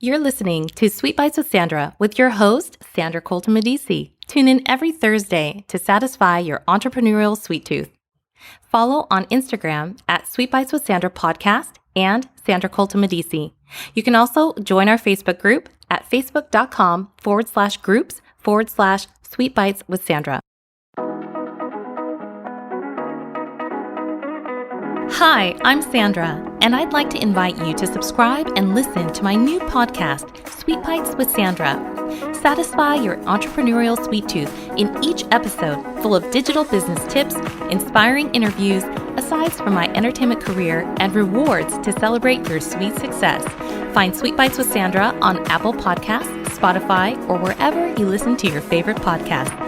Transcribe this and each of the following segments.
You're listening to Sweet Bites with Sandra with your host, Sandra Colton Medici. Tune in every Thursday to satisfy your entrepreneurial sweet tooth. Follow on Instagram at Sweet Bites with Sandra Podcast and Sandra Colton Medici. You can also join our Facebook group at facebook.com/groups/Sweet Bites with Sandra. Hi, I'm Sandra, and I'd like to invite you to subscribe and listen to my new podcast, Sweet Bites with Sandra. Satisfy your entrepreneurial sweet tooth in each episode, full of digital business tips, inspiring interviews, asides from my entertainment career, and rewards to celebrate your sweet success. Find Sweet Bites with Sandra on Apple Podcasts, Spotify, or wherever you listen to your favorite podcasts.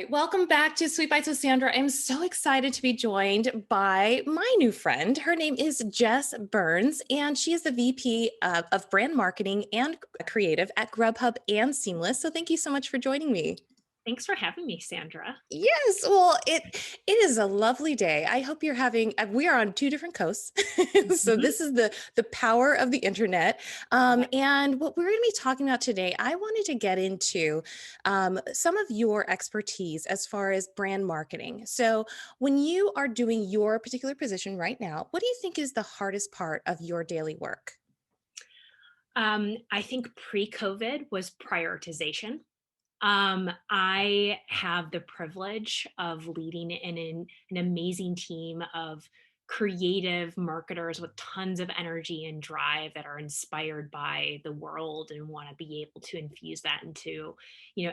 Welcome back to Sweet Bites with Sandra. I'm so excited to be joined by my new friend. Her name is Jess Burns, and she is the VP of Brand Marketing and Creative at Grubhub and Seamless. So thank you so much for joining me. Thanks for having me, Sandra. Yes, well, it is a lovely day. I hope you're having. We are on two different coasts, so this is the power of the internet. And what we're going to be talking about today, I wanted to get into some of your expertise as far as brand marketing. So, when you are doing your particular position right now, what do you think is the hardest part of your daily work? I think pre-COVID was prioritization. I have the privilege of leading an amazing team of creative marketers with tons of energy and drive that are inspired by the world and want to be able to infuse that into,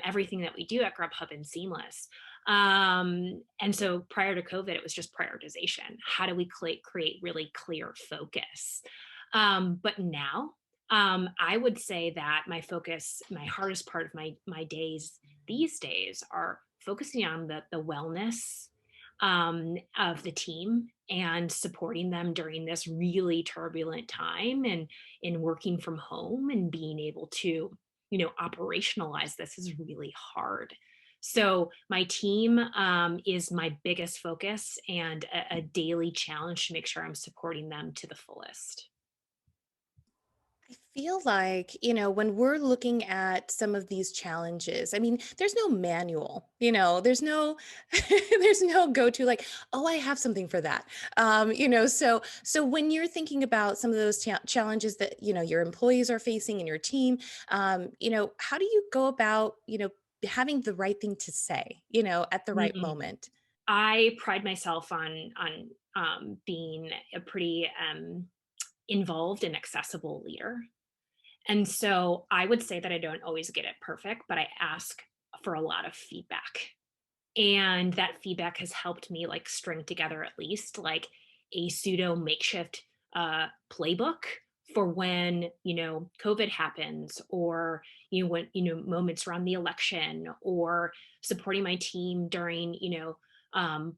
everything that we do at Grubhub and Seamless. And so prior to COVID, it was just prioritization. How do we create really clear focus? But now I would say that my focus, my hardest part of my days these days are focusing on the wellness of the team and supporting them during this really turbulent time, and in working from home and being able to, operationalize this is really hard. So my team is my biggest focus and a daily challenge to make sure I'm supporting them to the fullest. I feel like, when we're looking at some of these challenges, I mean, there's no manual, there's no there's no go-to like, oh, I have something for that. So when you're thinking about some of those challenges that, your employees are facing and your team, how do you go about, having the right thing to say, at the right Mm. moment? I pride myself on being a pretty involved and accessible leader. And so I would say that I don't always get it perfect, but I ask for a lot of feedback. And that feedback has helped me like string together at least like a pseudo makeshift playbook for when, COVID happens, or, when, moments around the election, or supporting my team during,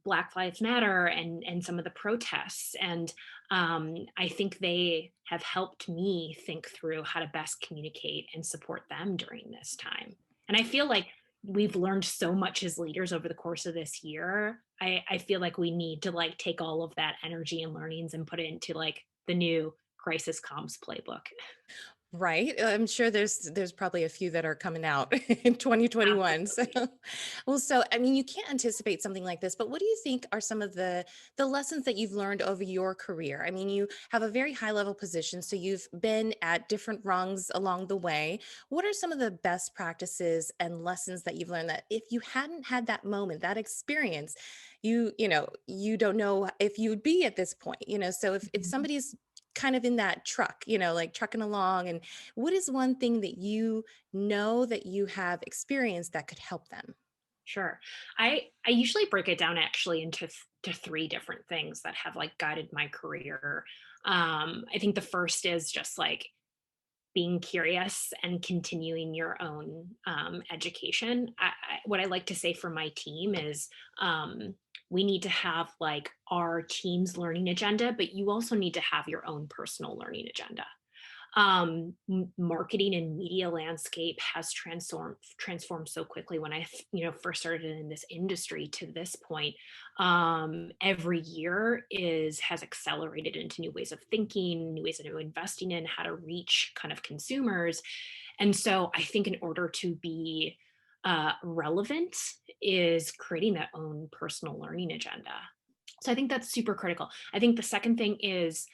Black Lives Matter and some of the protests. And I think they have helped me think through how to best communicate and support them during this time. And I feel like we've learned so much as leaders over the course of this year. I feel like we need to like take all of that energy and learnings and put it into like the new crisis comms playbook. Right. I'm sure there's probably a few that are coming out in 2021. So, Absolutely. well, so I mean, you can't anticipate something like this, but what do you think are some of the lessons that you've learned over your career? I mean, you have a very high level position, so you've been at different rungs along the way. What are some of the best practices and lessons that you've learned that if you hadn't had that moment, that experience, you don't know if you'd be at this point, so if Mhm. somebody's kind of in that truck, like trucking along. And what is one thing that you know that you have experienced that could help them? Sure. I usually break it down actually into to three different things that have like guided my career. I think the first is just like being curious and continuing your own education. What I like to say for my team is we need to have like our team's learning agenda, but you also need to have your own personal learning agenda. Marketing and media landscape has transformed so quickly. When I first started in this industry to this point, every year is has accelerated into new ways of thinking, new ways of investing in, how to reach kind of consumers. And so I think in order to be relevant is creating that own personal learning agenda. So I think that's super critical. I think the second thing is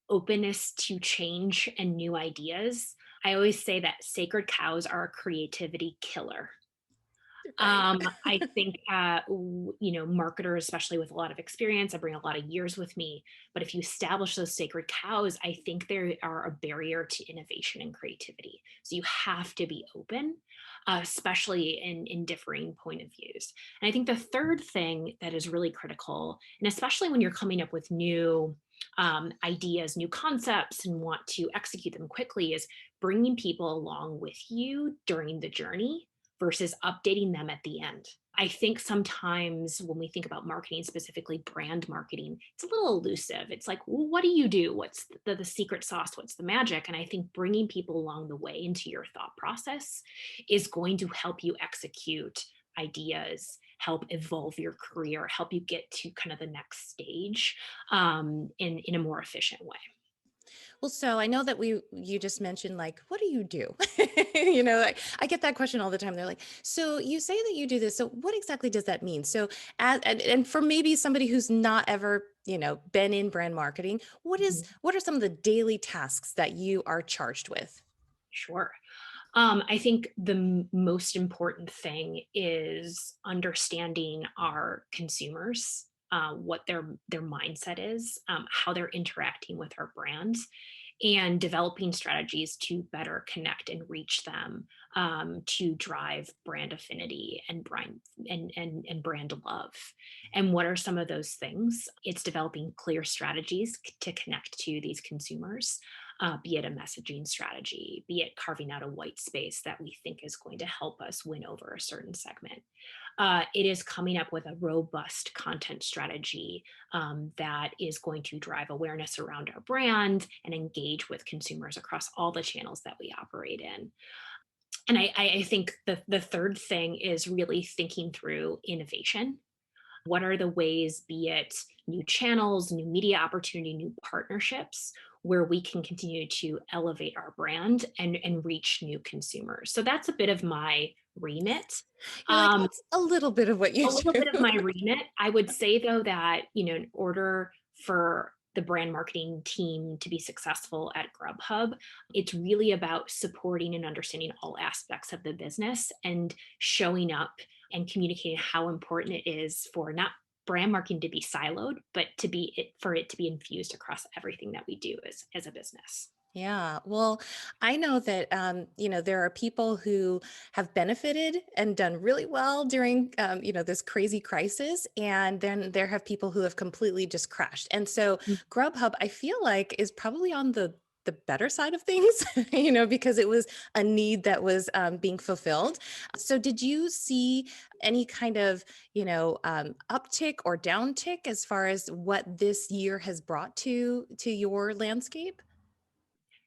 openness to change and new ideas. I always say that sacred cows are a creativity killer. Right. I think, marketers, especially with a lot of experience, I bring a lot of years with me. But if you establish those sacred cows, I think there are a barrier to innovation and creativity. So you have to be open, especially in differing point of views. And I think the third thing that is really critical, and especially when you're coming up with new ideas, new concepts, and want to execute them quickly, is bringing people along with you during the journey versus updating them at the end. I think sometimes when we think about marketing, specifically brand marketing, it's a little elusive. It's like, well, what do you do? What's the secret sauce? What's the magic? And I think bringing people along the way into your thought process is going to help you execute ideas, help evolve your career, help you get to kind of the next stage in a more efficient way. Well, so I know that you just mentioned like, what do you do? I get that question all the time. They're like, so you say that you do this. So what exactly does that mean? So, and for maybe somebody who's not ever, been in brand marketing, Mhm. what are some of the daily tasks that you are charged with? Sure. I think the most important thing is understanding our consumers, what their mindset is, how they're interacting with our brands, and developing strategies to better connect and reach them, to drive brand affinity and brand love. And what are some of those things? It's developing clear strategies to connect to these consumers, be it a messaging strategy, be it carving out a white space that we think is going to help us win over a certain segment. It is coming up with a robust content strategy that is going to drive awareness around our brand and engage with consumers across all the channels that we operate in. And I think the third thing is really thinking through innovation. What are the ways, be it new channels, new media opportunity, new partnerships, where we can continue to elevate our brand and reach new consumers? So that's a bit of my remit. You're like, Um, that's a little bit of what you a little do. bit of my remit. I would say though that, in order for the brand marketing team to be successful at Grubhub, it's really about supporting and understanding all aspects of the business and showing up and communicating how important it is for not brand marketing to be siloed, but for it to be infused across everything that we do as a business. Yeah, well, I know that there are people who have benefited and done really well during this crazy crisis, and then there have people who have completely just crashed. And so Grubhub, I feel like, is probably on the better side of things, because it was a need that was being fulfilled. So, did you see any kind of uptick or downtick as far as what this year has brought to your landscape?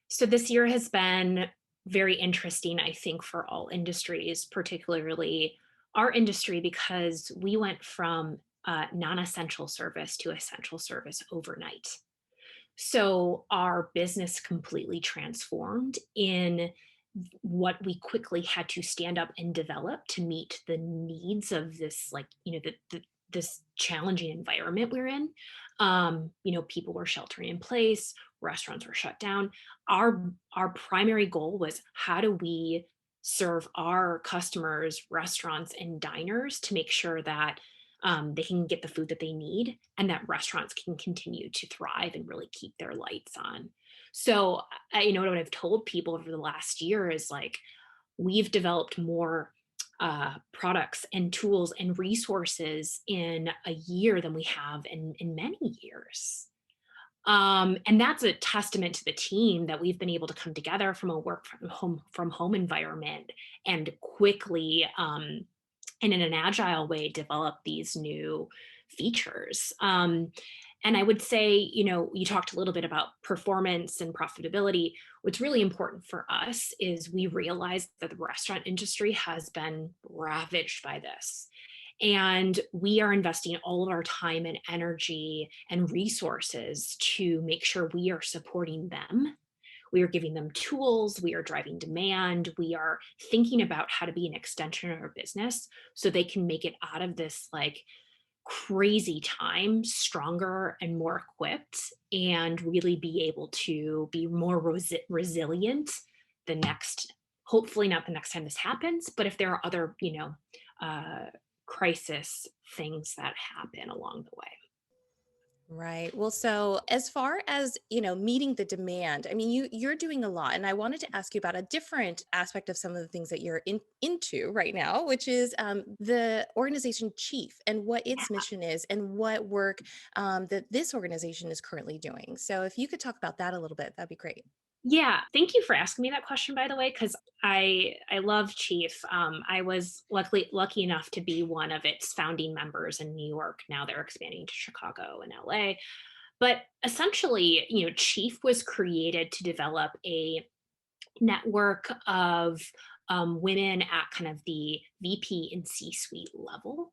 So this year has been very interesting, I think, for all industries, particularly our industry, because we went from non-essential service to essential service overnight. So our business completely transformed in what we quickly had to stand up and develop to meet the needs of this, like, this challenging environment we're in. People were sheltering in place, restaurants were shut down. Our primary goal was, how do we serve our customers, restaurants and diners, to make sure that they can get the food that they need and that restaurants can continue to thrive and really keep their lights on. So, what I've told people over the last year is, like, we've developed more products and tools and resources in a year than we have in many years. And that's a testament to the team, that we've been able to come together from a work from home environment and quickly, and in an agile way, develop these new features. And I would say, you talked a little bit about performance and profitability. What's really important for us is we realize that the restaurant industry has been ravaged by this. And we are investing all of our time and energy and resources to make sure we are supporting them. We are giving them tools, we are driving demand, we are thinking about how to be an extension of our business so they can make it out of this like crazy time stronger and more equipped and really be able to be more resilient the next, hopefully not the next time this happens, but if there are other, uh, crisis things that happen along the way. Right. Well, so as far as, meeting the demand, I mean, you're doing a lot, and I wanted to ask you about a different aspect of some of the things that you're into right now, which is the organization Chief and what its mission is and what work that this organization is currently doing. So if you could talk about that a little bit, that'd be great. Yeah, thank you for asking me that question, by the way, because I love Chief. I was lucky enough to be one of its founding members in New York. Now they're expanding to Chicago and LA. But essentially, Chief was created to develop a network of women at kind of the VP and C-suite level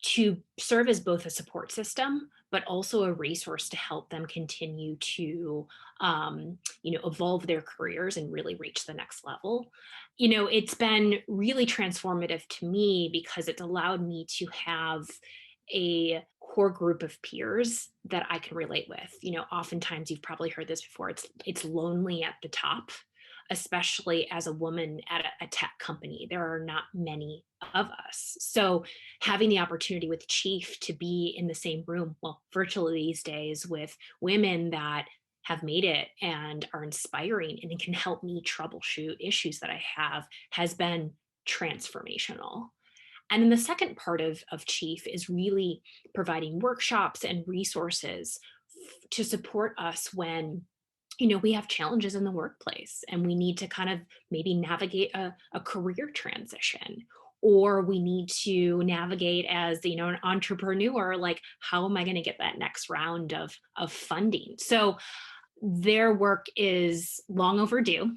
to serve as both a support system but also a resource to help them continue to evolve their careers and really reach the next level. It's been really transformative to me because it's allowed me to have a core group of peers that I can relate with. Oftentimes you've probably heard this before, it's lonely at the top, especially as a woman at a tech company. There are not many of us. So having the opportunity with Chief to be in the same room, well, virtually these days, with women that have made it and are inspiring and can help me troubleshoot issues that I have has been transformational. And then the second part of Chief is really providing workshops and resources to support us when we have challenges in the workplace and we need to kind of maybe navigate a career transition, or we need to navigate as an entrepreneur, like how am I going to get that next round of funding. So their work is long overdue,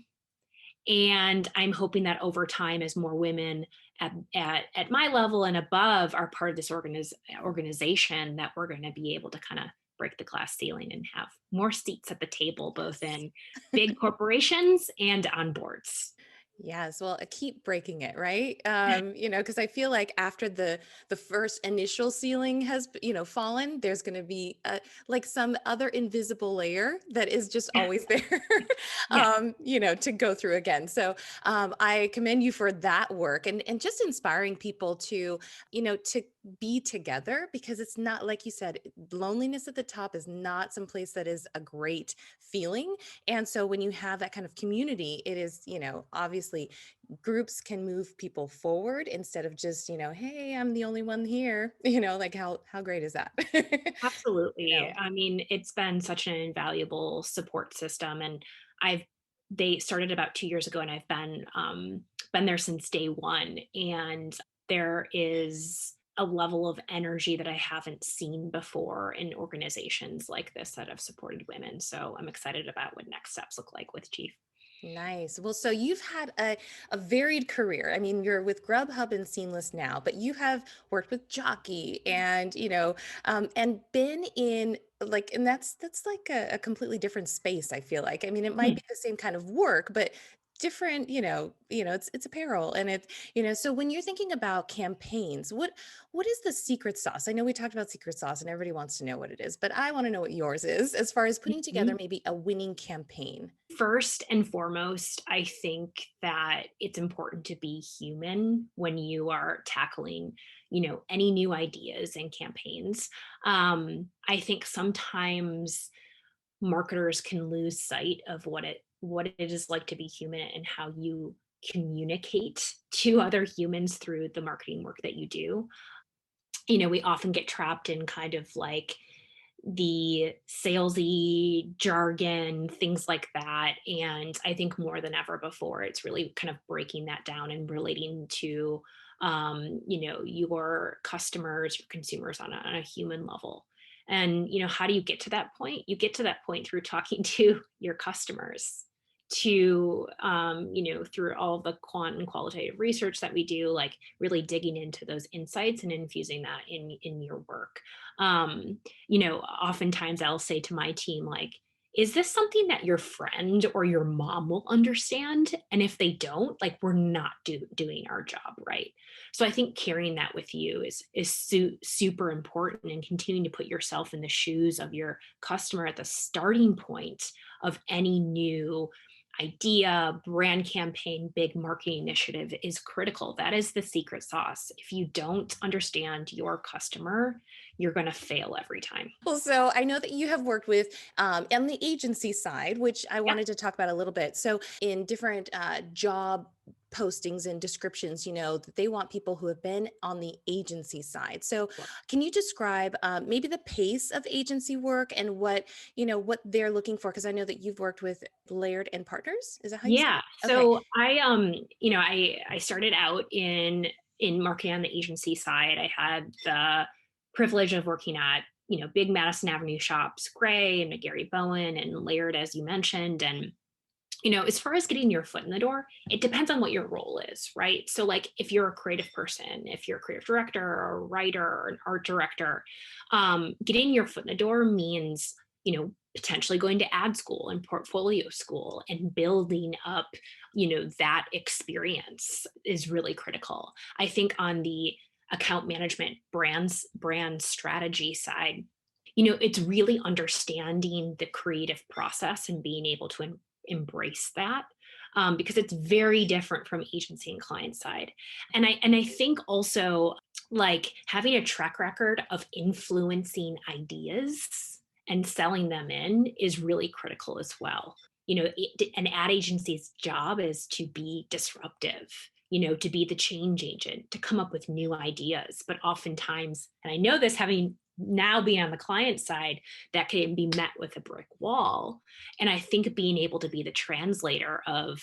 and I'm hoping that over time, as more women at my level and above are part of this organization, that we're going to be able to kind of break the glass ceiling and have more seats at the table, both in big corporations and on boards. Yes, well, keep breaking it, right? Because I feel like after the first initial ceiling has, fallen, there's going to be like some other invisible layer that is just always there, Yeah. to go through again. So I commend you for that work and just inspiring people to be together, because it's not, like you said, loneliness at the top is not someplace that is a great feeling. And so when you have that kind of community, it is, obviously groups can move people forward instead of just, hey, I'm the only one here, like how great is that? Absolutely. No. I mean, it's been such an invaluable support system, and I've they started about 2 years ago, and I've been there since day one. And there is a level of energy that I haven't seen before in organizations like this that have supported women. So I'm excited about what next steps look like with Chief. Nice. Well, so you've had a varied career. I mean, you're with Grubhub and Seamless now, but you have worked with Jockey and been in like, and that's like a completely different space, I feel like. I mean, it might Hmm. be the same kind of work, but different, it's apparel and so when you're thinking about campaigns, what is the secret sauce? I know we talked about secret sauce and everybody wants to know what it is, but I want to know what yours is as far as putting together Mhm. maybe a winning campaign. First and foremost, I think that it's important to be human when you are tackling, any new ideas and campaigns. I think sometimes marketers can lose sight of what it is like to be human and how you communicate to other humans through the marketing work that you do. We often get trapped in kind of like the salesy jargon, things like that. And I think more than ever before, it's really kind of breaking that down and relating to, your customers, your consumers on a human level. And, how do you get to that point? You get to that point through talking to your customers, to, through all of the quant and qualitative research that we do, like really digging into those insights and infusing that in your work. Oftentimes I'll say to my team, like, is this something that your friend or your mom will understand? And if they don't, like, we're not doing our job right. So I think carrying that with you is super important, and continuing to put yourself in the shoes of your customer at the starting point of any new idea, brand campaign, big marketing initiative is critical. That is the secret sauce. If you don't understand your customer, you're going to fail every time. Well, so I know that you have worked with on the agency side, which I Yeah. wanted to talk about a little bit. So in different job postings and descriptions, that they want people who have been on the agency side. So can you describe maybe the pace of agency work and what they're looking for? Because I know that you've worked with Laird and Partners. Is that how you say Yeah. it? Okay. So I started out in marketing on the agency side. I had the privilege of working at, big Madison Avenue shops, Gray and McGarry Bowen and Laird, as you mentioned. And, as far as getting your foot in the door, it depends on what your role is, right? So like if you're a creative person, if you're a creative director or a writer or an art director, getting your foot in the door means, potentially going to ad school and portfolio school and building up, that experience is really critical. I think on the account management brand strategy side, it's really understanding the creative process and being able to embrace that, because it's very different from agency and client side. And I think also, like, having a track record of influencing ideas and selling them in is really critical as well. An ad agency's job is to be disruptive, to be the change agent, to come up with new ideas. But oftentimes, and I know this having now being on the client side, that can be met with a brick wall. And I think being able to be the translator of,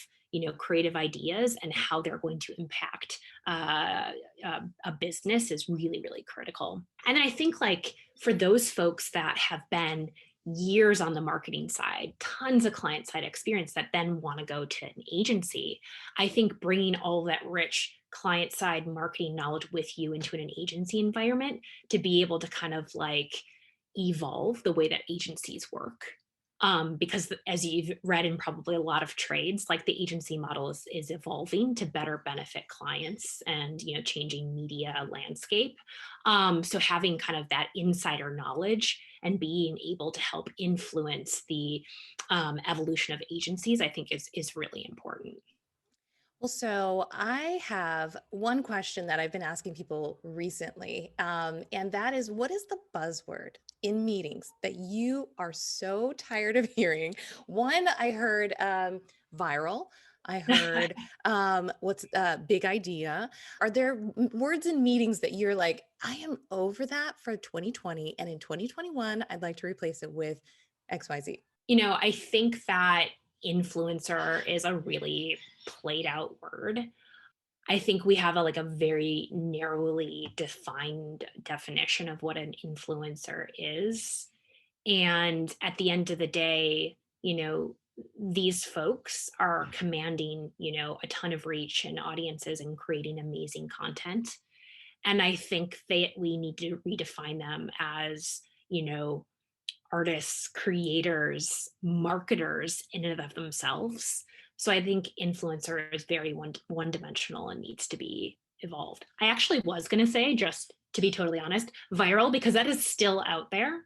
creative ideas and how they're going to impact a business is really, really critical. And I think, like, for those folks that have been years on the marketing side, tons of client side experience that then want to go to an agency, I think bringing all that rich client side marketing knowledge with you into an agency environment to be able to kind of like evolve the way that agencies work. Because as you've read in probably a lot of trades, like, the agency model is evolving to better benefit clients and, changing media landscape. So having kind of that insider knowledge and being able to help influence the evolution of agencies, I think is really important. Well, so I have one question that I've been asking people recently, and that is, what is the buzzword in meetings that you are so tired of hearing? One, I heard viral. I heard what's big idea. Are there words in meetings that you're like, I am over that for 2020, and in 2021, I'd like to replace it with XYZ? I think that influencer is a really played out word. I think we have a very narrowly defined definition of what an influencer is. And at the end of the day, these folks are commanding, a ton of reach and audiences and creating amazing content. And I think that we need to redefine them as, artists, creators, marketers in and of themselves. So I think influencer is very one dimensional and needs to be evolved. I actually was going to say, just to be totally honest, viral, because that is still out there.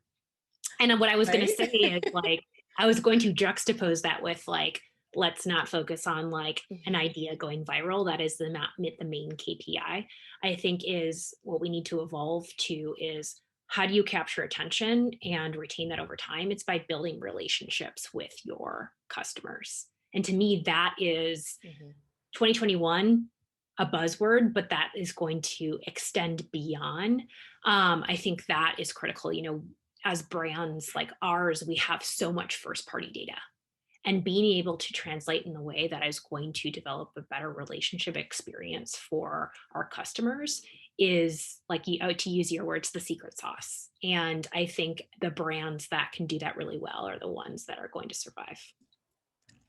And what I was going to Right? say is, like, I was going to juxtapose that with, like, let's not focus on like an Mhm. idea going viral. That is the main KPI. I think is what we need to evolve to is, how do you capture attention and retain that over time? It's by building relationships with your customers. And to me, that is Mhm. 2021, a buzzword, but that is going to extend beyond. I think that is critical. As brands like ours, we have so much first party data, and being able to translate in the way that is going to develop a better relationship experience for our customers is like to use your words, the secret sauce. And I think the brands that can do that really well are the ones that are going to survive.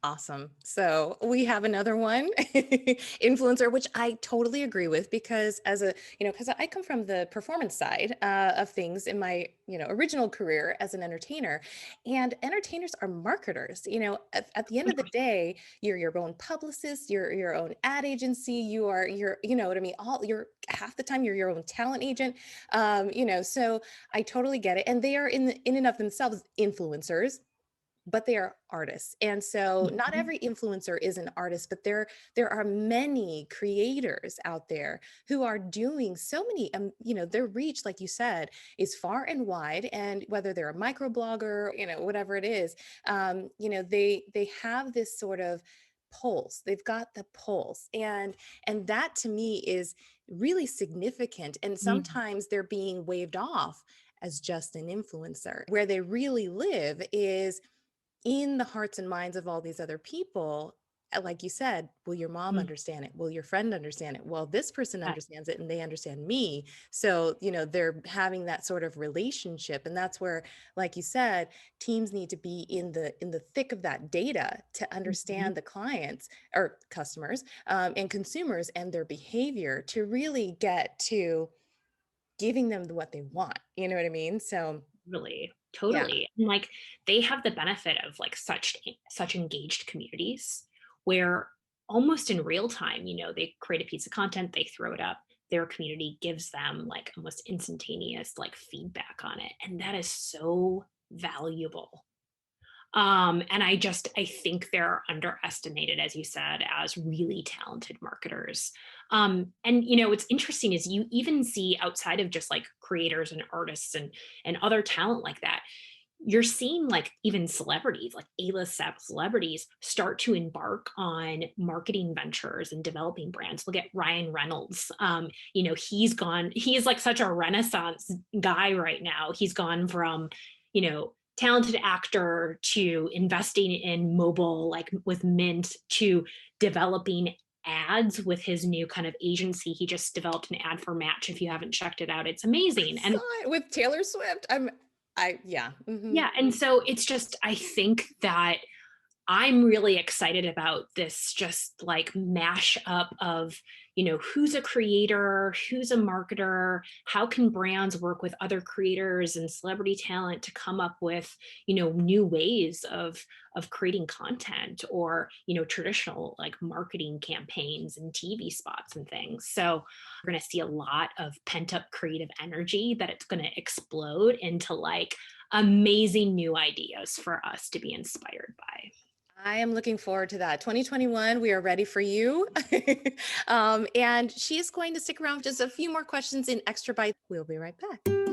Awesome. So we have another one, influencer, which I totally agree with because because I come from the performance side of things in my, original career as an entertainer, and entertainers are marketers. At the end of the day, you're your own publicist, you're your own ad agency, you know what I mean? You're half the time you're your own talent agent. So I totally get it. And they are in and of themselves influencers, but they are artists. And so not Mhm. every influencer is an artist, but there are many creators out there who are doing so many, their reach, like you said, is far and wide. And whether they're a microblogger, whatever it is, they have this sort of pulse. They've got the pulse. And that to me is really significant. And Mhm. sometimes they're being waved off as just an influencer. Where they really live is in the hearts and minds of all these other people. Like you said, will your mom Mhm. understand it? Will your friend understand it? Well, this person Yeah, understands it and they understand me. So, they're having that sort of relationship. And that's where, like you said, teams need to be in the thick of that data to mhm. understand the clients or customers, and consumers and their behavior to really get to giving them what they want. You know what I mean? So Really, yeah. totally. And like they have the benefit of like such engaged communities where almost in real time, they create a piece of content, they throw it up, their community gives them like almost instantaneous like feedback on it. And that is so valuable. And I think they're underestimated, as you said, as really talented marketers. And what's interesting is you even see outside of just like creators and artists and other talent like that, you're seeing like even celebrities, like A-list celebrities, start to embark on marketing ventures and developing brands. Look at Ryan Reynolds. He's like such a renaissance guy right now. He's gone from, talented actor to investing in mobile, like with Mint, to developing ads with his new kind of agency. He just developed an ad for Match. If you haven't checked it out, it's amazing. Saw And it with Taylor Swift. Yeah. yeah, and so it's just, I think that I'm really excited about this just like mash up of, who's a creator, who's a marketer, how can brands work with other creators and celebrity talent to come up with, new ways of creating content or, traditional like marketing campaigns and TV spots and things. So we're going to see a lot of pent up creative energy that it's going to explode into like amazing new ideas for us to be inspired by. I am looking forward to that. 2021, we are ready for you. And she's going to stick around with just a few more questions in Extra Bite. We'll be right back.